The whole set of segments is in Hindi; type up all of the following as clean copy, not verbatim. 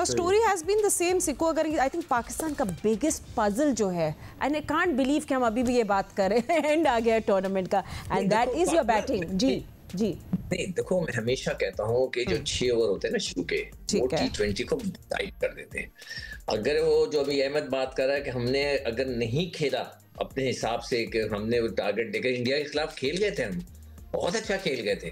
Story has been the same सिको। अगर आई थिंक पाकिस्तान का बिगेस्ट पजल जो है, एंड आई कांट बिलीव कि हम अभी भी ये बात कर रहे हैं, एंड आ गया टूर्नामेंट का, and that is your batting. जी जी नहीं, देखो मैं हमेशा कहता हूँ कि जो 6 ओवर होते हैं ना शुरू के, वो T20 को टाइट कर देते हैं। अगर वो जो अभी अहमद बात कर रहा है कि हमने अगर नहीं खेला अपने हिसाब से, कि हमने वो टारगेट देकर इंडिया के खिलाफ खेल गए थे, हम बहुत अच्छा खेल गए थे,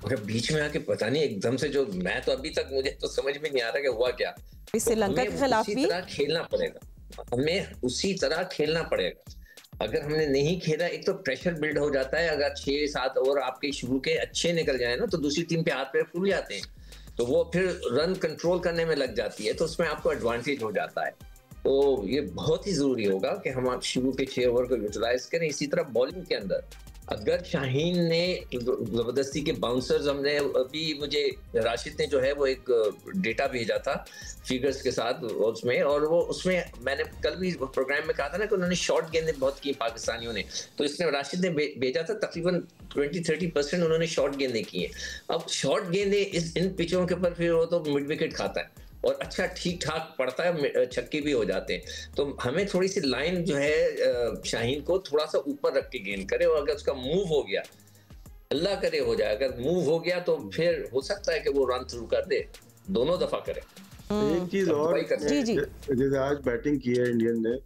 और बीच में आके पता नहीं एकदम से जो, मैं तो अभी तक मुझे तो समझ में नहीं आ रहा कि हुआ क्या। श्रीलंका के खिलाफ भी खेलना पड़ेगा, हमें उसी तरह खेलना पड़ेगा। अगर हमने नहीं खेला, एक तो प्रेशर बिल्ड हो जाता है। अगर 6-7 ओवर आपके शुरू के अच्छे निकल जाए ना, तो दूसरी टीम पे हाथ पैर फूल जाते हैं, तो वो फिर रन कंट्रोल करने में लग जाती है, तो उसमें आपको एडवांटेज हो जाता है। तो ये बहुत ही जरूरी होगा कि हम शुरू के 6 ओवर को यूटिलाइज करें। इसी तरह बॉलिंग के अंदर अगर शाहीन ने जबरदस्ती के बाउंसर्स, हमने अभी, मुझे राशिद ने जो है वो एक डेटा भेजा था फिगर्स के साथ उसमें, और वो उसमें मैंने कल भी प्रोग्राम में कहा था ना कि उन्होंने शॉर्ट गेंदें बहुत की पाकिस्तानियों ने, तो इसने राशिद ने भेजा था तकरीबन 20-30% उन्होंने शॉर्ट गेंदें की हैं। अब शॉर्ट गेंदें इन पिचों के ऊपर फिर वो तो मिड विकेट खाता है और अच्छा ठीक ठाक पड़ता है, छक्के भी हो जाते हैं। तो हमें थोड़ी सी लाइन जो है शाहीन को थोड़ा सा ऊपर रख के गेंद करे, और अगर उसका मूव हो गया, अल्लाह करे हो जाए, अगर मूव हो गया तो फिर हो सकता है कि वो रन थ्रू कर दे, दोनों दफा करे। एक चीज और, जैसे आज बैटिंग की है इंडियन ने,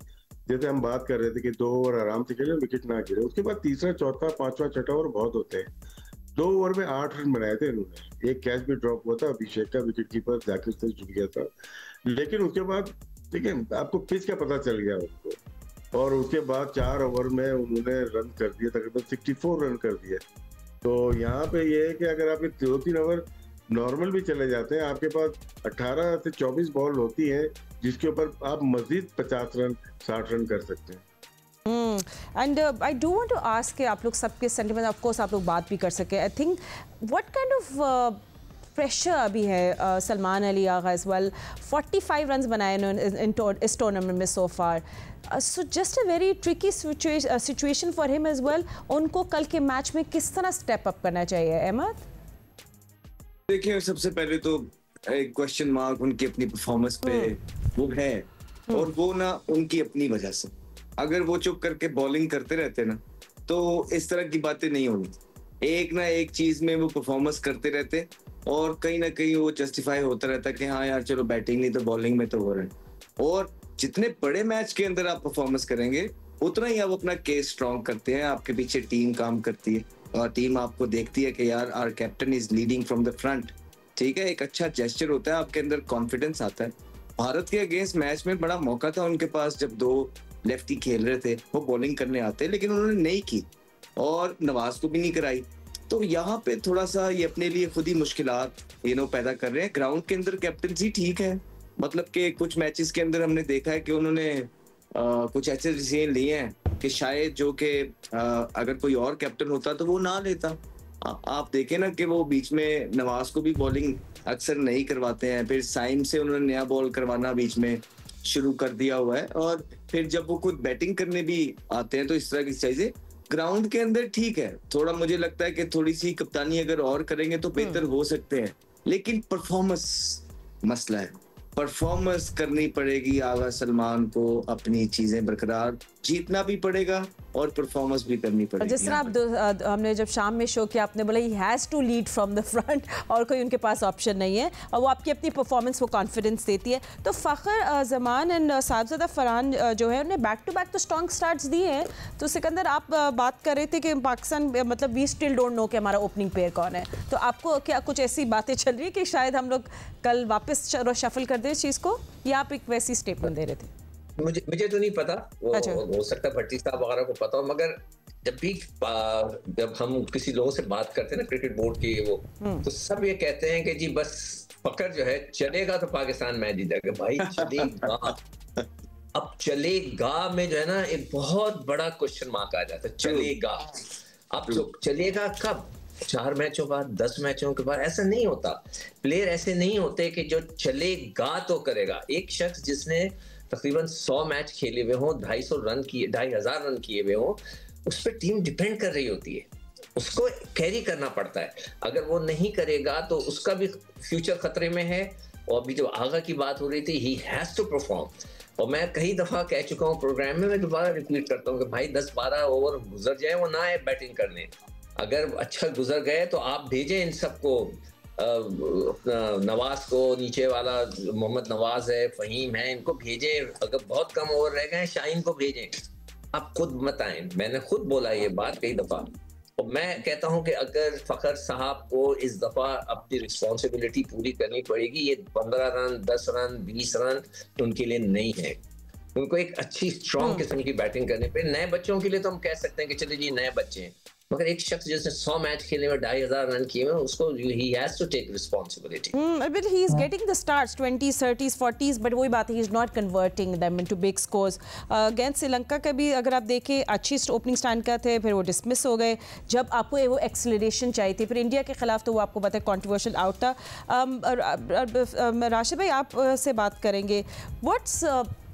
जैसे हम बात कर रहे थे कि 2 ओवर आराम से खेले, विकेट ना गिरे, उसके बाद तीसरा, चौथा, पांचवा, छठा ओवर बहुत होते हैं। 2 ओवर में 8 रन बनाए थे इन्होंने। एक कैच भी ड्रॉप हुआ था अभिषेक का, विकेट कीपर जाकिर से जुड़ गया था, लेकिन उसके बाद ठीक है, आपको पिच का पता चल गया उनको, और उसके बाद 4 ओवर में उन्होंने रन कर दिया, तकरीबन 64 रन कर दिए। तो यहाँ पे ये है कि अगर आपके 2-3 ओवर नॉर्मल भी चले जाते हैं, आपके पास 18 से 24 बॉल होती है, जिसके ऊपर आप मजीद 50 रन 60 रन कर सकते हैं। And I do want to ask कि आप लोग सबके सेंटिमेंट, ऑफ कोर्स आप लोग बात भी कर सके, I think what kind of pressure अभी है Salman Ali Agha as well. 45 runs बनाए इस टूर्नामेंट में so far, so just a very tricky situation for him as well. उनको कल के मैच में किस तरह स्टेप अप करना चाहिए अहमद? देखिए, सबसे पहले तो एक क्वेश्चन मार्क उनकी अपनी परफॉर्मेंस पे वो है, और वो ना उनकी अपनी वजह से। अगर वो चुप करके बॉलिंग करते रहते ना, तो इस तरह की बातें नहीं होनी। एक ना एक चीज में वो परफॉर्मेंस करते रहते, और कहीं ना कहीं वो जस्टिफाई होता रहता कि हाँ यार चलो बैटिंग नहीं तो बॉलिंग में तो हो रहा है। और जितने बड़े मैच के अंदर आप परफॉर्मेंस करेंगे, उतना ही आप अपना केस स्ट्रॉन्ग करते हैं, आपके पीछे टीम काम करती है, और टीम आपको देखती है कि यार our captain is leading from the front. ठीक है, एक अच्छा जेस्चर होता है, आपके अंदर कॉन्फिडेंस आता है। भारत के अगेंस्ट मैच में बड़ा मौका था उनके पास, जब 2 लेफ्टी खेल रहे थे, वो बॉलिंग करने आते, लेकिन उन्होंने नहीं की, और नवाज को भी नहीं कराई। तो यहाँ पे थोड़ा सा ये अपने लिए खुद ही मुश्किलात पैदा कर रहे हैं। ग्राउंड के अंदर कैप्टनसी ठीक है, मतलब कि कुछ मैचेस के अंदर हमने देखा है कि उन्होंने कुछ ऐसे डिसीजन लिए हैं कि शायद जो कि अगर कोई और कैप्टन होता तो वो ना लेता। आप देखें ना कि वो बीच में नवाज को भी बॉलिंग अक्सर नहीं करवाते हैं, फिर साइम से उन्होंने नया बॉल करवाना बीच में शुरू कर दिया हुआ है, और फिर जब वो खुद बैटिंग करने भी आते हैं तो इस तरह की चीजें ग्राउंड के अंदर ठीक है। थोड़ा मुझे लगता है कि थोड़ी सी कप्तानी अगर और करेंगे तो बेहतर हो सकते हैं, लेकिन परफॉर्मेंस मसला है। परफॉर्मेंस करनी पड़ेगी आगा सलमान को, अपनी चीजें बरकरार, जीतना भी पड़ेगा और परफॉर्मेंस भी करनी पड़ेगी। जिस तरह आप हमने जब शाम में शो किया, आपने बोला he has to lead from the front, और कोई उनके पास ऑप्शन नहीं है, और वो आपकी अपनी परफॉर्मेंस, वो कॉन्फिडेंस देती है। तो फ़खर जमान एंड साहिबजादा फरहान जो है, उन्हें बैक टू बैक तो स्ट्रॉन्ग स्टार्ट्स दिए हैं। तो सिकंदर, आप बात कर रहे थे कि पाकिस्तान, मतलब वी स्टिल डोंट नो कि हमारा ओपनिंग पेयर कौन है, तो आपको क्या कुछ ऐसी बातें चल रही है कि शायद हम लोग कल वापस शफल कर दें इस चीज़ को, या आप एक वैसी स्टेटमेंट दे रहे थे? मुझे तो नहीं पता, वो हो सकता है भट्टी साहब वगैरह को पता हो, मगर जब हम किसी लोगों से बात करते हैं ना क्रिकेट बोर्ड की, वो तो सब ये कहते हैं कि जी बस फकर जो है चलेगा तो पाकिस्तान मैच जीतेगा। भाई चलेगा, अब चलेगा में जो है ना एक बहुत बड़ा क्वेश्चन मार्क आ जाता है। चलेगा, अब तो चलेगा कब? 4 मैचों बाद, 10 मैचों के बाद? ऐसा नहीं होता। प्लेयर ऐसे नहीं होते कि जो चलेगा तो करेगा। एक शख्स जिसने तकरीबन 100 मैच खेले हुए हों, 250 रन किए, 2500 रन किए हुए हों, उस पर टीम डिपेंड कर रही होती है, उसको कैरी करना पड़ता है। अगर वो नहीं करेगा तो उसका भी फ्यूचर खतरे में है, और अभी जो आगा की बात हो रही थी, ही हैज टू परफॉर्म। और मैं कई दफा कह चुका हूँ प्रोग्राम में, मैं दोबारा रिपीट करता हूँ कि भाई 10-12 ओवर गुजर जाए, वो ना आए बैटिंग करने। अगर अच्छा गुजर गए तो आप भेजें इन सबको, नवाज को, नीचे वाला मोहम्मद नवाज है, फहीम है, इनको भेजें। अगर बहुत कम ओवर रह गए, शाहीन को भेजें। आप खुद मत आए। मैंने खुद बोला ये बात कई दफा। और मैं कहता हूं कि अगर फखर साहब को इस दफा अपनी रिस्पॉन्सिबिलिटी पूरी करनी पड़ेगी, ये 15 रन, 10 रन, 20 रन उनके लिए नहीं है। उनको एक अच्छी स्ट्रॉन्ग किस्म की बैटिंग करने पे, नए बच्चों के लिए तो हम कह सकते हैं कि चलिए जी नए बच्चे हैं, मगर एक शख्स जिसने 100 मैच खेलने में 2500 रन किए हैं, उसको he has to take responsibility. But he is getting the starts 20s, 30s, 40s, but वही बात है, he is not converting them into big scores. Against Sri Lanka का भी अगर आप देखें, अच्छी ओपनिंग स्टैंड का थे, फिर वो डिसमिस हो गए जब आपको वो एक्सेलरेशन चाहिए थी। फिर इंडिया के खिलाफ तो वो आपको पता है कंट्रोवर्शियल आउट था। राशिद भाई आप से बात करेंगे,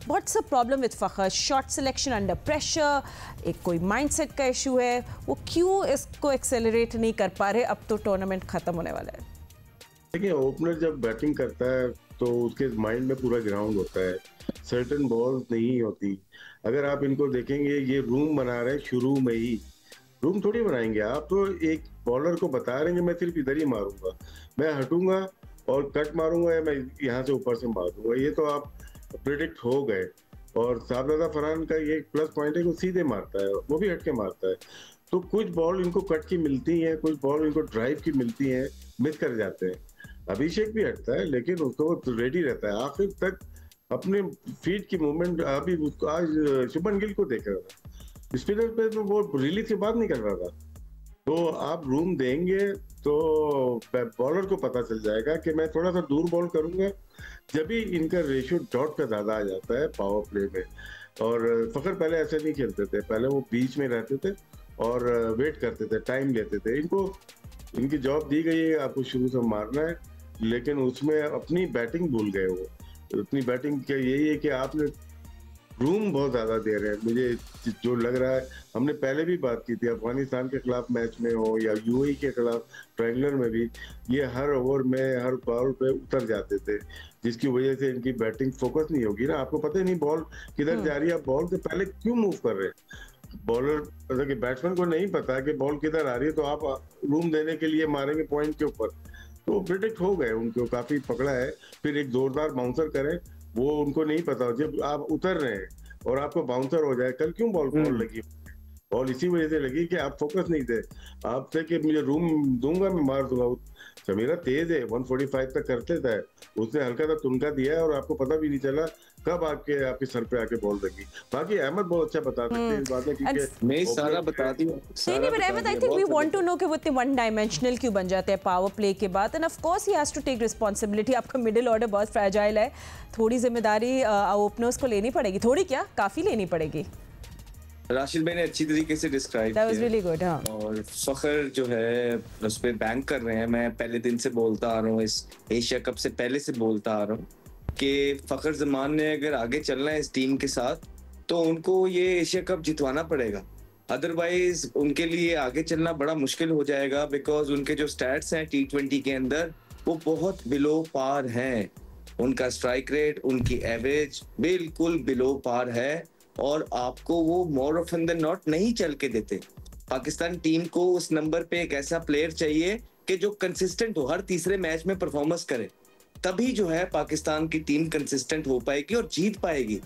What's the problem with Fakhar? Shot selection under pressure, एक कोई माइंडसेट का इशू है, वो क्यों इसको एक्सेलरेट नहीं कर पा रहे? अब तो टूर्नामेंट खत्म होने वाला है। देखिए, ओपनर जब बैटिंग करता है तो उसके माइंड में पूरा ग्राउंड होता है, सर्टेन बॉल्स नहीं होती। अगर आप इनको देखेंगे, ये रूम बना रहे हैं शुरू में ही, रूम थोड़ी बनाएंगे आप। तो एक बॉलर को बता रहे हैं मैं सिर्फ इधर ही मारूंगा, मैं हटूंगा और कट मारूंगा या मैं यहाँ से ऊपर से मार दूंगा, ये तो आप प्रेडिक्ट हो गए। और साहबजादा फरहान का ये प्लस पॉइंट है कि वो सीधे मारता है, वो भी हट के मारता है। तो कुछ बॉल इनको कट की मिलती हैं, कुछ बॉल इनको ड्राइव की मिलती हैं, मिस कर जाते हैं। अभिषेक भी हटता है लेकिन उसको रेडी रहता है आखिर तक अपने फीट की मूवमेंट। अभी आज शुभमन गिल को देख रहा था, स्पिनर पे तो वो रिलीज के बाद नहीं कर रहा था। तो आप रूम देंगे तो बॉलर को पता चल जाएगा कि मैं थोड़ा सा दूर बॉल करूंगा, जब भी इनका रेशियो डॉट का ज्यादा आ जाता है पावर प्ले में। और फखर पहले ऐसे नहीं खेलते थे, पहले वो बीच में रहते थे और वेट करते थे, टाइम लेते थे। इनको इनकी जॉब दी गई है, आपको शुरू से मारना है, लेकिन उसमें अपनी बैटिंग भूल गए। वो अपनी बैटिंग का यही है कि आपने रूम बहुत ज्यादा दे रहे हैं। मुझे जो लग रहा है, हमने पहले भी बात की थी, अफगानिस्तान के खिलाफ मैच में हो या यूएई के खिलाफ ट्रायंगुलर में भी, ये हर ओवर में हर बॉल पे उतर जाते थे, जिसकी वजह से इनकी बैटिंग फोकस नहीं होगी ना। आपको पता ही नहीं बॉल किधर जा रही है, आप बॉल से पहले क्यों मूव कर रहे हैं। बॉलर मतलब कि बैट्समैन को नहीं पता कि बॉल किधर आ रही है, तो आप रूम देने के लिए मारेंगे पॉइंट के ऊपर। तो प्रिडिक्ट हो गए, उनको काफी पकड़ा है। फिर एक जोरदार बाउंसर करें, वो उनको नहीं पता। जब आप उतर रहे हैं और आपको बाउंसर हो जाए, कल क्यों बॉल लगी, बॉल इसी वजह से लगी कि आप फोकस नहीं थे। आप थे कि मुझे रूम दूंगा, मैं मार दूंगा। समीरा तेज है, 145 तक कर लेता है, उसने हल्का सा तुनका दिया है और आपको पता भी नहीं चला कब आपके सर पे आके बॉल लगी। बाकी अहमद बहुत अच्छा बता सकते हैं इस बात में, क्योंकि मैं सारा बता दी। नहीं, but Ahmed, I think we want to know कि वो इतने वन डायमेंशनल क्यों बन जाते हैं पावर प्ले के बाद। And of course he has to take responsibility. आपका मिडिल ऑर्डर बहुत फ्रैजाइल है, थोड़ी जिम्मेदारी ओपनर्स को लेनी पड़ेगी, थोड़ी क्या काफी लेनी पड़ेगी। राशिद भाई ने अच्छी तरीके से डिस्क्राइब किया। That was really good, हाँ। और फखर जो है उस पे बैंक कर रहे हैं। मैं पहले दिन से बोलता आ रहा हूँ, इस एशिया कप से पहले से बोलता आ रहा हूँ कि फखर जमान ने अगर आगे चलना है इस टीम के साथ तो उनको ये एशिया कप जितवाना पड़ेगा। अदरवाइज उनके लिए आगे चलना बड़ा मुश्किल हो जाएगा, बिकॉज उनके जो स्टैट्स हैं T20 के अंदर वो बहुत बिलो पार हैं। उनका स्ट्राइक रेट, उनकी एवरेज बिल्कुल बिलो पार है और आपको वो मोर ऑफन देन नॉट नहीं चल के देते। पाकिस्तान टीम को उस नंबर पे एक ऐसा प्लेयर चाहिए कि जो कंसिस्टेंट हो, हर तीसरे मैच में परफॉर्मेंस करे, तभी जो है पाकिस्तान की टीम कंसिस्टेंट हो पाएगी और जीत पाएगी।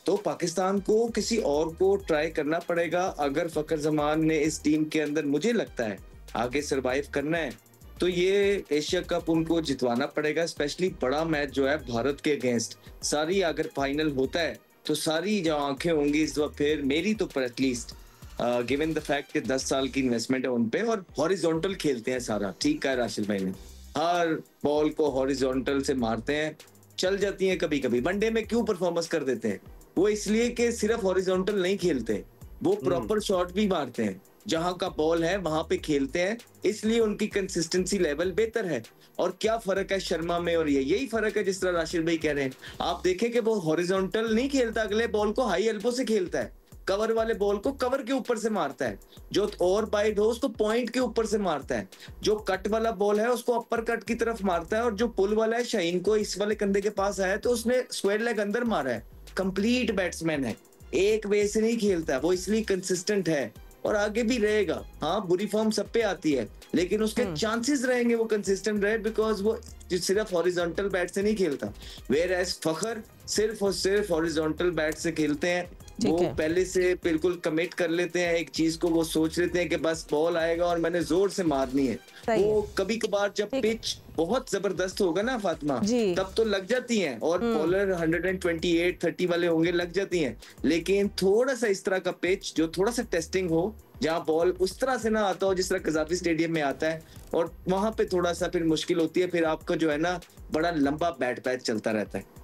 तो पाकिस्तान को किसी और को ट्राई करना पड़ेगा। अगर फखर जमान ने इस टीम के अंदर, मुझे लगता है, आगे सरवाइव करना है तो ये एशिया कप उनको जितवाना पड़ेगा। स्पेशली बड़ा मैच जो है भारत के अगेंस्ट, सारी अगर फाइनल होता है तो सारी जो आंखें होंगी इस वक्त, फिर मेरी तो एटलीस्ट गिवन द फैक्ट कि 10 साल की इन्वेस्टमेंट है उन पे और हॉरिजॉन्टल खेलते हैं सारा। ठीक है राशिद भाई ने, हर बॉल को हॉरिजॉन्टल से मारते हैं, चल जाती हैं कभी कभी। वनडे में क्यों परफॉर्मेंस कर देते हैं वो? इसलिए कि सिर्फ हॉरिजॉन्टल नहीं खेलते, वो प्रॉपर शॉट भी मारते हैं, जहां का बॉल है वहां पे खेलते हैं, इसलिए उनकी कंसिस्टेंसी लेवल बेहतर है। और क्या फर्क है शर्मा में और यही फर्क है जिस तरह राशिद भाई कह रहे हैं। आप देखें कि वो हॉरिजॉन्टल नहीं खेलता, अगले बॉल को हाई एल्बो से खेलता है, कवर वाले बॉल को कवर के ऊपर से मारता है, जो ओवर बाइट हो उसको पॉइंट के ऊपर से मारता है, जो कट वाला बॉल है उसको अपर कट की तरफ मारता है, और जो पुल वाला है शाहीन को इस वाले कंधे के पास आया तो उसने स्क्वायर लेग अंदर मारा है। कंप्लीट बैट्समैन है, एक वे से नहीं खेलता है वो, इसलिए कंसिस्टेंट है और आगे भी रहेगा। हाँ बुरी फॉर्म सब पे आती है, लेकिन उसके चांसेस रहेंगे वो कंसिस्टेंट रहे, बिकॉज वो सिर्फ हॉरिजॉन्टल बैट से नहीं खेलता। वेयर एज फखर सिर्फ और सिर्फ हॉरिजॉन्टल बैट से खेलते हैं। वो पहले से बिल्कुल कमिट कर लेते हैं एक चीज को, वो सोच लेते हैं कि बस बॉल आएगा और मैंने जोर से मारनी है। वो कभी कभार जब पिच बहुत जबरदस्त होगा ना फातिमा, तब तो लग जाती हैं, और बॉलर 128-30 वाले होंगे लग जाती हैं, लेकिन थोड़ा सा इस तरह का पिच जो थोड़ा सा टेस्टिंग हो, जहाँ बॉल उस तरह से ना आता हो जिस तरह कजाफी स्टेडियम में आता है, और वहां पे थोड़ा सा फिर मुश्किल होती है, फिर आपका जो है ना बड़ा लंबा बैट पैच चलता रहता है।